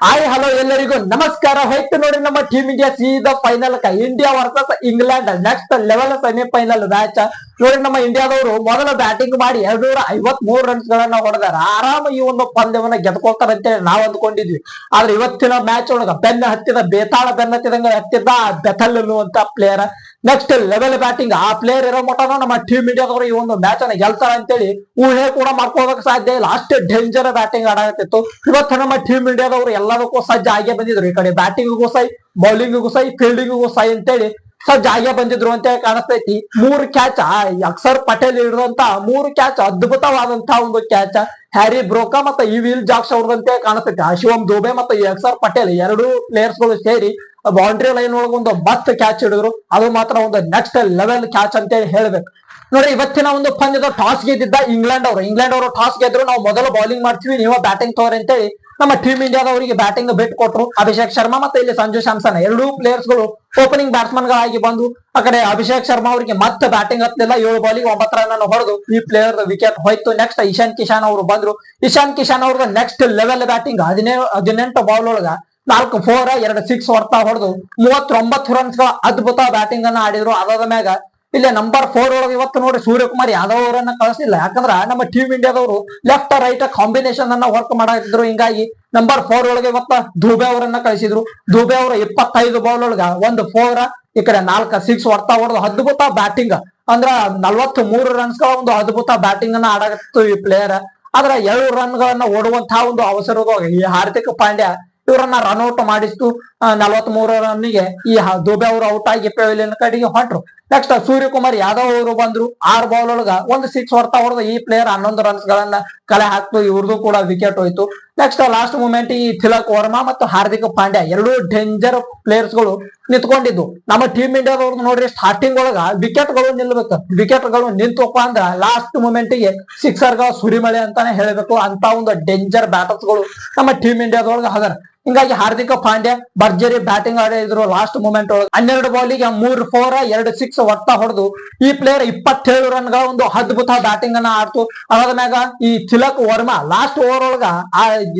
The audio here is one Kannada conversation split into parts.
ಹಾಯ್ ಹಲೋ ಎಲ್ಲರಿಗೂ ನಮಸ್ಕಾರ. ಹೋಯ್ತು ನೋಡಿ ನಮ್ಮ ಟೀಮ್ ಇಂಡಿಯಾ ಸೀದಾ final India versus England next level semifinal match. ನೋಡಿ ನಮ್ಮ ಇಂಡಿಯಾದವರು ಮೊದಲ ಬ್ಯಾಟಿಂಗ್ ಮಾಡಿ 253 ರನ್ಸ್ ಗಳನ್ನ ಹೊಡೆದಾರ. ಆರಾಮ ಈ ಒಂದು ಪಂದ್ಯವನ್ನ ಗೆದ್ಕೊಳ್ತಾರೆ ಅಂತ ಹೇಳಿ ನಾವು ಅಂದ್ಕೊಂಡಿದ್ವಿ. ಆದ್ರೆ ಇವತ್ತಿನ ಮ್ಯಾಚ್ ಒಳಗ ಬೆನ್ನ ಹತ್ತಿದ ಬೇತಾಳ ಬೆನ್ನ ಹತ್ತಿದಂಗ ಹತ್ತಿದ್ದ ಬೆಥಲ್ ಅನ್ನುವಂತ ಪ್ಲೇಯರ್ ನೆಕ್ಸ್ಟ್ ಲೆವೆಲ್ ಬ್ಯಾಟಿಂಗ್. ಆ ಪ್ಲೇಯರ್ ಇರೋ ಮಟ್ಟನ ನಮ್ಮ ಟೀಮ್ ಇಂಡಿಯಾದವರು ಈ ಒಂದು ಮ್ಯಾಚ್ ಅನ್ನ ಗೆಲ್ತಾರ ಅಂತೇಳಿ ಊಹೆ ಕೂಡ ಮಾಡ್ಕೋದಕ್ಕೆ ಸಾಧ್ಯ ಇಲ್ಲ. ಅಷ್ಟೇ ಡೇಂಜರ್ ಬ್ಯಾಟಿಂಗ್ ಆಡಾಕತ್ತಿತ್ತು. ಇವತ್ತು ನಮ್ಮ ಟೀಮ್ ಇಂಡಿಯಾದವರು ಎಲ್ಲದಕ್ಕೂ ಸಜ್ಜ ಆಗೇ ಬಂದಿದ್ರು. ಈ ಕಡೆ ಬ್ಯಾಟಿಂಗ್ಗೂ ಸೈ, ಬೌಲಿಂಗ್ಗೂ ಸೈ, ಫೀಲ್ಡಿಂಗ್ಗೂ ಸೈ ಅಂತೇಳಿ ಸಜ್ಜ ಆಗೇ ಬಂದಿದ್ರು ಅಂತ ಕಾಣಿಸ್ತೈತಿ. 3 ಕ್ಯಾಚ್ ಅಕ್ಷರ್ ಪಟೇಲ್ ಹಿಡಿದಂತ 3 ಕ್ಯಾಚ್ ಅದ್ಭುತವಾದಂತಹ ಒಂದು ಕ್ಯಾಚ್ ಹ್ಯಾರಿ ಬ್ರೋಕಾ ಮತ್ತೆ ಈ ವಿಲ್ ಜಾಕ್ಸ್ ಅವ್ರದಂತೆ ಕಾಣಿಸ್ತೈತಿ. ಶಿವಮ್ ದುಬೆ ಮತ್ತೆ ಈ ಅಕ್ಷರ್ ಪಟೇಲ್ 2 ಪ್ಲೇಯರ್ಸ್ ಗಳು ಸೇರಿ ಬೌಂಡ್ರಿ ಲೈನ್ ಒಳಗೆ ಒಂದು ಮಸ್ತ್ ಕ್ಯಾಚ್ ಹಿಡಿದ್ರು. ಅದು ಮಾತ್ರ ಒಂದು ನೆಕ್ಸ್ಟ್ ಲೆವೆಲ್ ಕ್ಯಾಚ್ ಅಂತ ಹೇಳ್ಬೇಕು. ನೋಡಿ ಇವತ್ತಿನ ಒಂದು ಪಂದ್ಯದ ಟಾಸ್ ಗೆದ್ದಿದ್ದ ಇಂಗ್ಲೆಂಡ್ ಅವರು ಟಾಸ್ ಗೆದ್ರು. ನಾವು ಮೊದಲು ಬೌಲಿಂಗ್ ಮಾಡ್ತೀವಿ, ನೀವು ಬ್ಯಾಟಿಂಗ್ ತಗೋರಿ ಅಂತೇಳಿ ನಮ್ಮ ಟೀಮ್ ಇಂಡಿಯಾದವರಿಗೆ ಬ್ಯಾಟಿಂಗ್ ಬಿಟ್ ಕೊಟ್ರು. ಅಭಿಷೇಕ್ ಶರ್ಮಾ ಮತ್ತೆ ಇಲ್ಲಿ ಸಂಜು ಸ್ಯಾಮ್ಸನ್ 2 ಪ್ಲೇಯರ್ಸ್ ಗಳು ಓಪನಿಂಗ್ ಬ್ಯಾಟ್ಸ್ಮನ್ ಗಳಾಗಿ ಬಂದು ಆ ಕಡೆ ಅಭಿಷೇಕ್ ಶರ್ಮಾ ಅವರಿಗೆ ಮತ್ತೆ ಬ್ಯಾಟಿಂಗ್ ಹತ್ತಲಿಲ್ಲ. 7 ಬಾಲಿಗೆ 9 ರನ್ ಹೊಡೆದು ಈ ಪ್ಲೇಯರ್ ವಿಕೆಟ್ ಹೋಯ್ತು. ನೆಕ್ಸ್ಟ್ ಇಶಾನ್ ಕಿಶಾನ್ ಅವರು ಬಂದ್ರು. ಇಶಾನ್ ಕಿಶಾನ್ ಅವ್ರದ್ದು ನೆಕ್ಸ್ಟ್ ಲೆವೆಲ್ ಬ್ಯಾಟಿಂಗ್ 18 ಬಾಲ್ ಒಳಗ 4 4 2 6 ಹೊಡ್ತಾ ಹೊಡೆದು 39 ರನ್ಸ್ ಗಳ ಅದ್ಭುತ ಬ್ಯಾಟಿಂಗ್ ಅನ್ನ ಆಡಿದ್ರು. ಅದಾದ ಮ್ಯಾಗ ಇಲ್ಲಿ ನಂಬರ್ 4 ಒಳಗೆ ಇವತ್ತು ನೋಡಿ ಸೂರ್ಯಕುಮಾರ್ ಯಾದವ್ ಅವರನ್ನ ಕಳಿಸಿಲ್ಲ. ಯಾಕಂದ್ರ ನಮ್ಮ ಟೀಮ್ ಇಂಡಿಯಾದವರು ಲೆಫ್ಟ್ ರೈಟ್ ಕಾಂಬಿನೇಷನ್ ಅನ್ನ ವರ್ಕ್ ಮಾಡಾಕಿದ್ರು. ಹಿಂಗಾಗಿ ನಂಬರ್ 4 ಒಳಗೆ ಇವತ್ತ ದುಬೆ ಅವರನ್ನ ಕಳಿಸಿದ್ರು. ದುಬೆ ಅವರು 25 ಬಾಲ್ ಒಳಗ 1 4 ಈ ಕಡೆ 4 6 ಹೊಡ್ತಾ ಹೊಡೆದು ಅದ್ಭುತ ಬ್ಯಾಟಿಂಗ್ ಅಂದ್ರ 43 ರನ್ಸ್ ಗಳ ಒಂದು ಅದ್ಭುತ ಬ್ಯಾಟಿಂಗ್ ಅನ್ನ ಆಡಾಕಿತ್ತು ಈ ಪ್ಲೇಯರ್. ಆದ್ರ 7 ರನ್ ಗಳನ್ನ ಓಡುವಂತಹ ಒಂದು ಅವಸರದಾಗ ಈ ಹಾರ್ದಿಕ್ ಪಾಂಡ್ಯ ಇವರನ್ನ ರನ್ಔಟ್ ಮಾಡಿಸ್ತು. 43 ರನ್ನಿಗೆ ಈ ದುಬೆ ಅವರು ಔಟ್ ಆಗಿ ಪೆವಿಲಿಯನ್ ಕಡೆಗೆ ಹೊಂಟ್ರು. ನೆಕ್ಸ್ಟ್ ಸೂರ್ಯಕುಮಾರ್ ಯಾದವ್ ಅವರು ಬಂದ್ರು. 6 ಬಾಲ್ ಒಳಗ 1 6 ಹೊಡ್ತಾ ಹೊಡೆದು ಈ ಪ್ಲೇಯರ್ 11 ರನ್ಸ್ ಗಳನ್ನ ಕಲೆ ಹಾಕ್ತು. ಇವ್ರದ್ದು ಕೂಡ ವಿಕೆಟ್ ಹೋಯ್ತು. ನೆಕ್ಸ್ಟ್ ಲಾಸ್ಟ್ ಮೂಮೆಂಟ್ ಈ ತಿಲಕ್ ವರ್ಮಾ ಮತ್ತು ಹಾರ್ದಿಕ್ ಪಾಂಡ್ಯ 2 ಡೇಂಜರ್ ಪ್ಲೇಯರ್ಸ್ ಗಳು ನಿಂತ್ಕೊಂಡಿದ್ದು. ನಮ್ಮ ಟೀಮ್ ಇಂಡಿಯಾದವ್ರದ್ದು ನೋಡ್ರಿ ಸ್ಟಾರ್ಟಿಂಗ್ ಒಳಗ ವಿಕೆಟ್ ಗಳು ನಿಲ್ಬೇಕು. ವಿಕೆಟ್ ಗಳು ನಿಂತಪ್ಪ ಅಂದ್ರ ಲಾಸ್ಟ್ ಮೂಮೆಂಟ್ ಗೆ ಸಿಕ್ಸರ್ ಗಳ ಸುರಿಮಳೆ ಅಂತಾನೆ ಹೇಳ್ಬೇಕು. ಅಂತ ಒಂದು ಡೇಂಜರ್ ಬ್ಯಾಟರ್ಸ್ ಗಳು ನಮ್ಮ ಟೀಮ್ ಇಂಡಿಯಾದೊಳಗ ಹದಾರ. ಹಿಂಗಾಗಿ ಹಾರ್ದಿಕ್ ಪಾಂಡ್ಯ ಭರ್ಜರಿ ಬ್ಯಾಟಿಂಗ್ ಆಡಿದ್ರು. ಲಾಸ್ಟ್ ಮೂಮೆಂಟ್ ಒಳಗೆ 12 ಬಾಲಿಗೆ 3 4 2 6 ಹೊಡ್ತಾ ಹೊಡೆದು ಈ ಪ್ಲೇಯರ್ 27 ರನ್ ಗಳ ಒಂದು ಅದ್ಭುತ ಬ್ಯಾಟಿಂಗ್ ಅನ್ನ ಆಡ್ತು. ಅದಾದ ಮ್ಯಾಗ ಈ ತಿಲಕ್ ವರ್ಮಾ ಲಾಸ್ಟ್ ಓವರ್ ಒಳಗ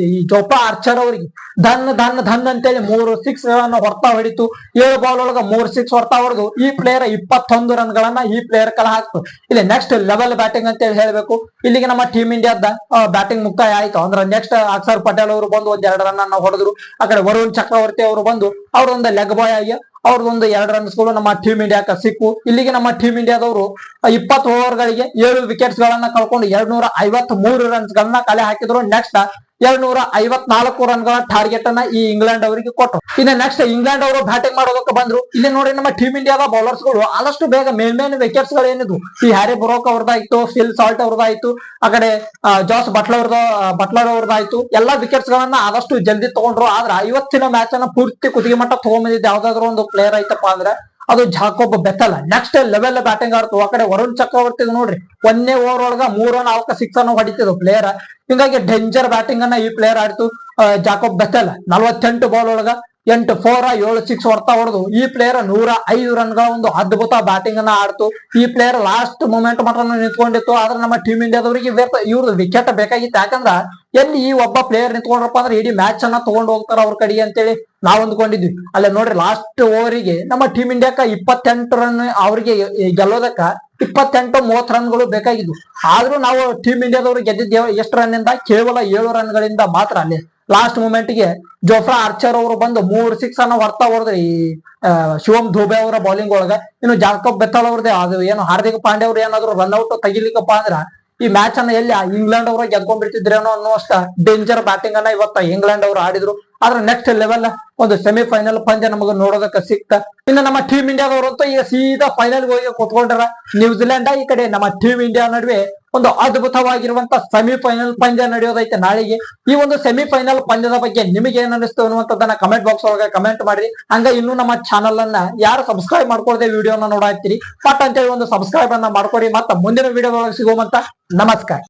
ಈ ಜೋಪಾ ಆರ್ಚರ್ ಅವ್ರಿಗೆ ಧನ್ ಅಂತೇಳಿ 3 6 ಗಳನ್ನ ಹೊಡ್ತಾ ಹೊಡಿತು. 7 ಬಾಲ್ ಒಳಗ 3 6 ಹೊಡ್ತಾ ಹೊಡೆದು ಈ ಪ್ಲೇಯರ್ 21 ರನ್ ಗಳನ್ನ ಈ ಪ್ಲೇಯರ್ ಕಲ ಹಾಕ್ತು. ಇಲ್ಲಿ ನೆಕ್ಸ್ಟ್ ಲೆವೆಲ್ ಬ್ಯಾಟಿಂಗ್ ಅಂತ ಹೇಳಿ ಹೇಳ್ಬೇಕು. ಇಲ್ಲಿಗೆ ನಮ್ಮ ಟೀಮ್ ಇಂಡಿಯಾದ ಬ್ಯಾಟಿಂಗ್ ಮುಕ್ತಾಯ ಆಯ್ತು. ಅಂದ್ರೆ ನೆಕ್ಸ್ಟ್ ಅಕ್ಷರ್ ಪಟೇಲ್ ಅವರು ಬಂದು 1 2 ರನ್ ಅನ್ನ ಹೊಡೆದ್ರು. ಆ ಕಡೆ ವರುಣ್ ಚಕ್ರವರ್ತಿ ಅವರು ಬಂದು ಅವ್ರದೊಂದು ಲೆಗ್ ಬಾಯ್ ಆಗಿ ಅವ್ರದೊಂದು 2 ರನ್ಸ್ ಗಳು ನಮ್ಮ ಟೀಮ್ ಇಂಡಿಯಾಕ್ಕೆ ಸಿಕ್ಕು. ಇಲ್ಲಿಗೆ ನಮ್ಮ ಟೀಮ್ ಇಂಡಿಯಾದವರು 20 ಓವರ್ ಗಳಿಗೆ 7 ವಿಕೆಟ್ಸ್ ಗಳನ್ನ ಕಳ್ಕೊಂಡು 253 ರನ್ಸ್ ಗಳನ್ನ ಕಲೆ ಹಾಕಿದ್ರು. ನೆಕ್ಸ್ಟ್ 254 ರನ್ ಗಳ ಟಾರ್ಗೆಟ್ ಅನ್ನ ಈ ಇಂಗ್ಲೆಂಡ್ ಅವರಿಗೆ ಕೊಟ್ಟರು. ಇನ್ನು ನೆಕ್ಸ್ಟ್ ಇಂಗ್ಲೆಂಡ್ ಅವರು ಬ್ಯಾಟಿಂಗ್ ಮಾಡೋದಕ್ಕೆ ಬಂದ್ರು. ಇಲ್ಲಿ ನೋಡಿ ನಮ್ಮ ಟೀಮ್ ಇಂಡಿಯಾದ ಬೌಲರ್ಸ್ ಗಳು ಆದಷ್ಟು ಬೇಗ ಮೇನ್ ವಿಕೆಟ್ಸ್ ಗಳು ಏನಿದ್ವು ಈ ಹ್ಯಾರಿ ಬ್ರೋಕ್ ಅವ್ರದ್ದಾಯ್ತು, ಫಿಲ್ ಸಾಲ್ಟ್ ಅವ್ರದ್ದಾಯ್ತು, ಆ ಕಡೆ ಜಾಸ್ ಬಟ್ಲರ್ ಅವ್ರದ್ದಾಯ್ತು. ಎಲ್ಲಾ ವಿಕೆಟ್ಸ್ ಗಳನ್ನ ಆದಷ್ಟು ಜಲ್ದಿ ತಗೊಂಡ್ರು. ಆದ್ರ ಇವತ್ತಿನ ಮ್ಯಾಚ್ ಅನ್ನ ಪೂರ್ತಿ ಕುತ್ತಿಗೆ ಮಟ್ಟ ತಗೊಂಡ್ಬಂದಿದ್ದು ಯಾವ್ದಾದ್ರು ಒಂದು ಪ್ಲೇಯರ್ ಐತಪ್ಪ ಅಂದ್ರೆ ಅದು Jacob Bethell. Next level batting ಆಡ್ತು. ಆ ಕಡೆ ವರುಣ್ ಚಕ್ರವರ್ತಿ ನೋಡ್ರಿ 1ನೇ ಓವರ್ ಒಳಗ 3 4 6 ಅನ್ನು ಹೊಡಿತಿದ್ರು ಪ್ಲೇಯರ್. ಹಿಂಗಾಗಿ ಡೇಂಜರ್ ಬ್ಯಾಟಿಂಗ್ ಅನ್ನ ಈ ಪ್ಲೇಯರ್ ಆಡ್ತು. ಜಾಕೋಬ್ ಬೆಥಲ್ 48 ಬಾಲ್ ಒಳಗ 8 4 7 6 ಹೊಡ್ತಾ ಹೊಡೆದು ಈ ಪ್ಲೇಯರ್ 105 ರನ್ ಗಳ ಒಂದು ಅದ್ಭುತ ಬ್ಯಾಟಿಂಗ್ ಅನ್ನ ಆಡ್ತು. ಈ ಪ್ಲೇಯರ್ ಲಾಸ್ಟ್ ಮೂಮೆಂಟ್ ಮಾತ್ರ ನಿಂತ್ಕೊಂಡಿತ್ತು. ಆದ್ರೆ ನಮ್ಮ ಟೀಮ್ ಇಂಡಿಯಾದವರಿಗೆ ಇವ್ರದ್ದು ವಿಕೆಟ್ ಬೇಕಾಗಿತ್ತು. ಯಾಕಂದ್ರ ಎಲ್ಲಿ ಈ ಒಬ್ಬ ಪ್ಲೇಯರ್ ನಿಂತ್ಕೊಂಡ್ರಪ್ಪ ಅಂದ್ರೆ ಇಡೀ ಮ್ಯಾಚ್ ಅನ್ನ ತಗೊಂಡು ಹೋಗ್ತಾರ ಅವ್ರ ಕಡೆಗೆ ಅಂತೇಳಿ ನಾವ್ ಅಂದ್ಕೊಂಡಿದ್ವಿ. ಅಲ್ಲೇ ನೋಡ್ರಿ ಲಾಸ್ಟ್ ಓವರಿಗೆ ನಮ್ಮ ಟೀಮ್ ಇಂಡಿಯಾಕ್ಕ 28 ರನ್ ಅವ್ರಿಗೆ ಗೆಲ್ಲೋದಕ್ಕ 28 30 ರನ್ ಗಳು ಬೇಕಾಗಿದ್ವು. ಆದ್ರೂ ನಾವು ಟೀಮ್ ಇಂಡಿಯಾದವ್ರು ಗೆದ್ದಿದ್ದೇವೆ ಎಷ್ಟು ರನ್ ಇಂದ? ಕೇವಲ 7 ರನ್ ಗಳಿಂದ ಮಾತ್ರ. ಅಲ್ಲಿ ಲಾಸ್ಟ್ ಮೂಮೆಂಟ್ ಗೆ ಜೋಫ್ರಾ ಆರ್ಚರ್ ಅವರು ಬಂದು 3 6 ಅನ್ನ ಹೊಡ್ತಾ ಹೊಡೆದ್ರಿ ಈ ಶಿವಮ್ ದುಬೆ ಅವರ ಬೌಲಿಂಗ್ ಒಳಗ. ಇನ್ನು ಜಾಕೋಬ್ ಬೆಥಲ್ ಅವ್ರದೇ ಅದು ಏನು ಹಾರ್ದಿಕ್ ಪಾಂಡ್ಯ ಅವ್ರು ಏನಾದ್ರು ರನ್ ಔಟ್ ತೆಗಿಲಿಕ್ಕಪ್ಪ ಅಂದ್ರ ಈ ಮ್ಯಾಚ್ ಅನ್ನ ಎಲ್ಲಿ ಇಂಗ್ಲೆಂಡ್ ಅವ್ರ ಗೆದ್ಕೊಂಡ್ಬಿಡ್ತಿದ್ರೇನೋ ಅನ್ನೋಷ್ಟ ಡೇಂಜರ್ ಬ್ಯಾಟಿಂಗ್ ಅನ್ನ ಇವತ್ತ ಇಂಗ್ಲೆಂಡ್ ಅವರು ಆಡಿದ್ರು. ಆದ್ರೆ ನೆಕ್ಸ್ಟ್ ಲೆವೆಲ್ ಒಂದು ಸೆಮಿಫೈನಲ್ ಪಂದ್ಯ ನಮಗ ನೋಡೋದಕ್ಕೆ ಸಿಕ್ತ. ಇನ್ನು ನಮ್ಮ ಟೀಮ್ ಇಂಡಿಯಾದವರಂತೂ ಈಗ ಸೀದಾ ಫೈನಲ್ ಹೋಗಿ ಕುತ್ಕೊಂಡ್ರ. ನ್ಯೂಜಿಲೆಂಡ್ ಈ ಕಡೆ ನಮ್ಮ ಟೀಮ್ ಇಂಡಿಯಾ ನಡುವೆ ಒಂದು ಅದ್ಭುತವಾಗಿರುವಂತ ಸೆಮಿಫೈನಲ್ ಪಂದ್ಯ ನಡೆಯೋದೈತೆ ನಾಳೆಗೆ. ಈ ಒಂದು ಸೆಮಿಫೈನಲ್ ಪಂದ್ಯದ ಬಗ್ಗೆ ನಿಮಗೆ ಏನ್ ಅನಿಸ್ತು ಅನ್ನುವಂಥದ್ದನ್ನ ಕಮೆಂಟ್ ಬಾಕ್ಸ್ ಒಳಗೆ ಕಮೆಂಟ್ ಮಾಡ್ರಿ. ಹಂಗ ಇನ್ನು ನಮ್ಮ ಚಾನಲ್ ಅನ್ನ ಯಾರು ಸಬ್ಸ್ಕ್ರೈಬ್ ಮಾಡ್ಕೊಳ್ದೆ ವಿಡಿಯೋನ ನೋಡಾಕ್ತಿರಿ ಪಟ್ ಅಂತೇಳಿ ಒಂದು ಸಬ್ಸ್ಕ್ರೈಬ್ ಅನ್ನ ಮಾಡ್ಕೊಡಿ. ಮತ್ತ ಮುಂದಿನ ವಿಡಿಯೋದೊಳಗೆ ಸಿಗುವಂತ ನಮಸ್ಕಾರ.